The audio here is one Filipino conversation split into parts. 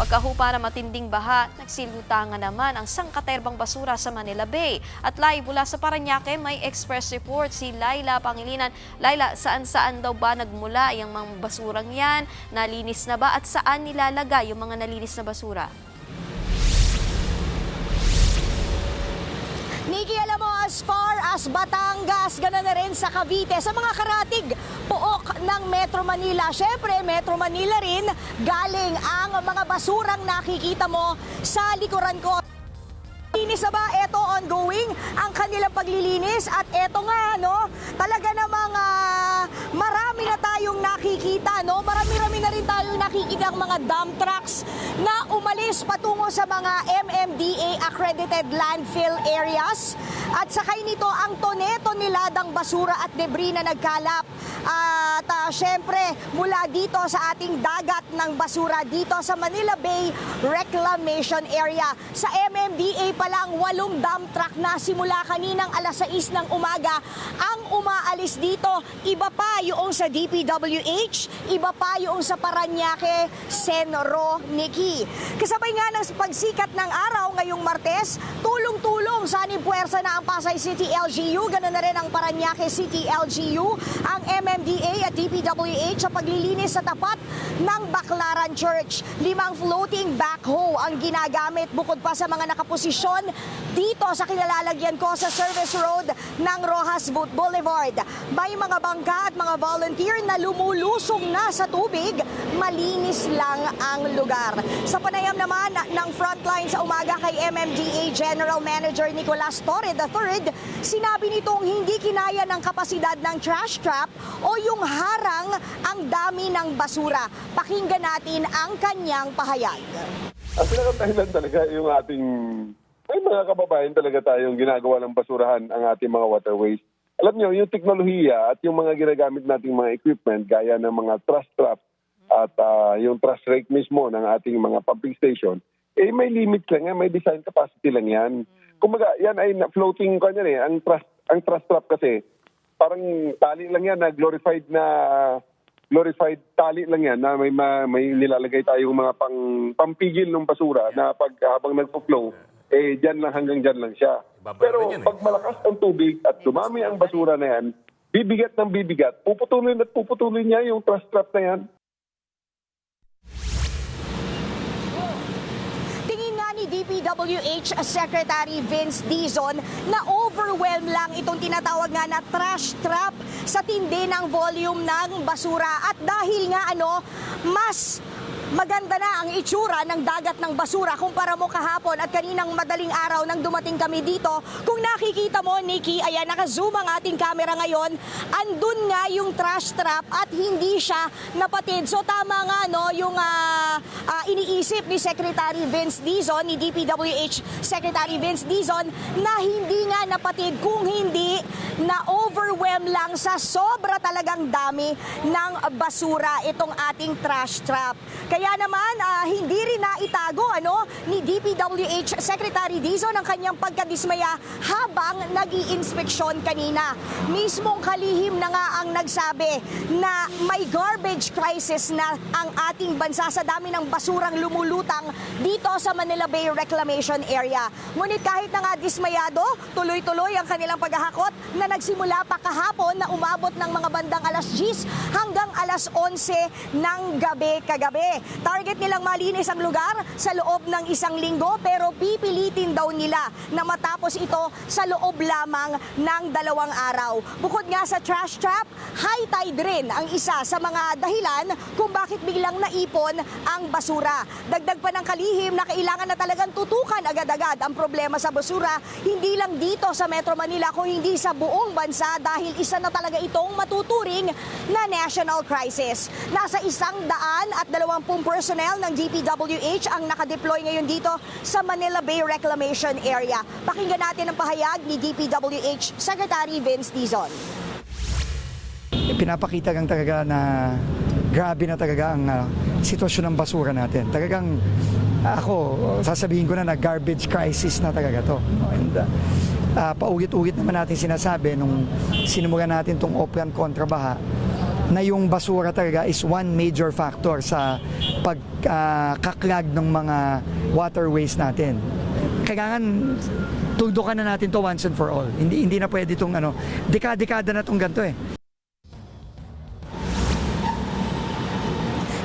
Pagkahupa ng matinding baha, nagsilutangan naman ang sangkaterbang basura sa Manila Bay. At live mula sa Parañaque, may express report si Laila Pangilinan. Laila, saan-saan daw ba nagmula yung mga basurang yan? Nalinis na ba at saan nilalagay yung mga nalinis na basura? Nikki, alam mo, as far as Batangas, gano'n na rin sa Cavite, sa mga karatig, pook ng Metro Manila. Siyempre, Metro Manila rin, galing ang mga basurang nakikita mo sa likuran ko. Linis na ba? Ito, ongoing ang kanilang paglilinis. At ito nga, no, talaga namang marami na tayong nakikita, no? Marami-rami na rin tayong nakikita ang mga dump trucks na umalis patungo sa mga MMDA accredited landfill areas. At sakay nito ang tone-toneladang basura at debris na nagkalap. At syempre, mula dito sa ating dagat ng basura dito sa Manila Bay Reclamation Area. Sa MMDA pa lang 8 dump truck na simula kaninang alas 6 ng umaga ang umaalis dito. Iba pa yung sa DPWH, iba pa yung sa Parañaque, Senro, Nikki. Kasabay nga ng pagsikat ng araw ngayong Martes, tulong-tulong sa puwersa na ang Pasay City LGU, ganoon na rin ang Parañaque City LGU, ang MMDA at DPWH sa paglilinis sa tapat ng Baclaran Church. 5 floating backhoe ang ginagamit bukod pa sa mga nakaposisyon dito sa kinalalagyan ko sa service road ng Rojas Boulevard. May mga bangka at mga volunteer na lumulusong na sa tubig, malinis lang ang lugar. Sa panayam naman ng frontline sa umaga kay MMDA General Manager Nicolas Torre III, sinabi nitong hindi kinaya ng kapasidad ng trash trap o yung harang ang dami ng basura. Pakinggan natin ang kanyang pahayag. Ang pinakatahilan talaga yung ating, may mga kababayan talaga tayong ginagawa ng basurahan ang ating mga waterways. Alam nyo, yung teknolohiya at yung mga ginagamit nating mga equipment gaya ng mga trash trap at yung trash rake mismo ng ating mga pumping station, eh may limit lang yan, may design capacity lang yan. Kumbaga, yan ay floating ko yan eh. Ang trash trap kasi, parang tali lang yan na glorified tali lang yan na may nilalagay tayong mga pampigil ng basura na habang nagpo-flow, eh dyan lang hanggang dyan lang siya. Pero pag malakas ang tubig at dumami ang basura na yan, bibigat ng bibigat, puputulin niya yung trash trap na yan. Ni DPWH Secretary Vince Dizon na overwhelm lang itong tinatawag nga na trash trap sa tindi ng volume ng basura. At dahil nga mas maganda na ang itsura ng dagat ng basura kumpara mo kahapon at kaninang madaling araw nang dumating kami dito. Kung nakikita mo, Nikki, ayan, naka-zoom ang ating camera ngayon, andun nga yung trash trap at hindi siya napatid. So tama nga, no, yung iniisip ni Secretary Vince Dizon, ni DPWH Secretary Vince Dizon, na hindi nga napatid kung hindi na overwhelm lang sa sobra talagang dami ng basura itong ating trash trap. Kaya naman, hindi rin naitago ni DPWH Secretary Dizon ang kanyang pagkadismaya habang nag-i-inspeksyon kanina. Mismong kalihim na nga ang nagsabi na may garbage crisis na ang ating bansa sa dami ng basurang lumulutang dito sa Manila Bay Reclamation Area. Ngunit kahit na nga dismayado, tuloy-tuloy ang kanilang paghahakot na nagsimula pa kahapon na umabot ng mga bandang alas 10 hanggang alas 11 ng gabi kagabi. Target nilang malinis ang lugar sa loob ng 1 linggo pero pipilitin daw nila na matapos ito sa loob lamang ng 2 araw. Bukod nga sa trash trap, high tide rin ang isa sa mga dahilan kung bakit biglang naipon ang basura. Dagdag pa ng kalihim na kailangan na talagang tutukan agad-agad ang problema sa basura, hindi lang dito sa Metro Manila kung hindi sa buong bansa dahil isa na talaga itong matuturing na national crisis. Nasa 120 personnel ng DPWH ang nakadeploy ngayon dito sa Manila Bay Reclamation Area. Pakinggan natin ang pahayag ni DPWH Secretary Vince Dizon. Pinapakita lang talaga na grabe na talaga ang sitwasyon ng basura natin. Talagang ako, sasabihin ko na garbage crisis na talaga to. And paulit-ulit naman natin sinasabi nung sinimula natin itong Oplan Kontrabaha na yung basura talaga is one major factor sa pagkaklag ng mga waterways natin. Kailangan tudukan na natin to once and for all. Hindi na pwede itong dekada na itong ganito eh.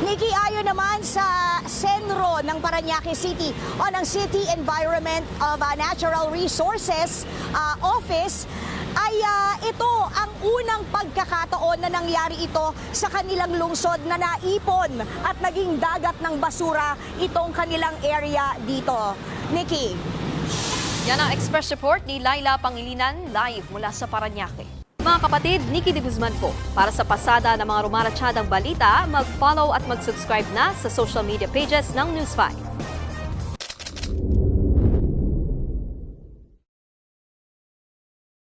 Nikki, ayon naman sa Senro ng Parañaque City o ng City Environment of Natural Resources Office, ay ito ang unang pagkakataon na nangyari ito sa kanilang lungsod na naipon at naging dagat ng basura itong kanilang area dito. Nikki. Yan ang Express Report ni Laila Pangilinan live mula sa Parañaque. Mga kapatid, Nikki de Guzman po. Para sa pasada ng mga rumaratsyadang balita, mag-follow at mag-subscribe na sa social media pages ng News 5.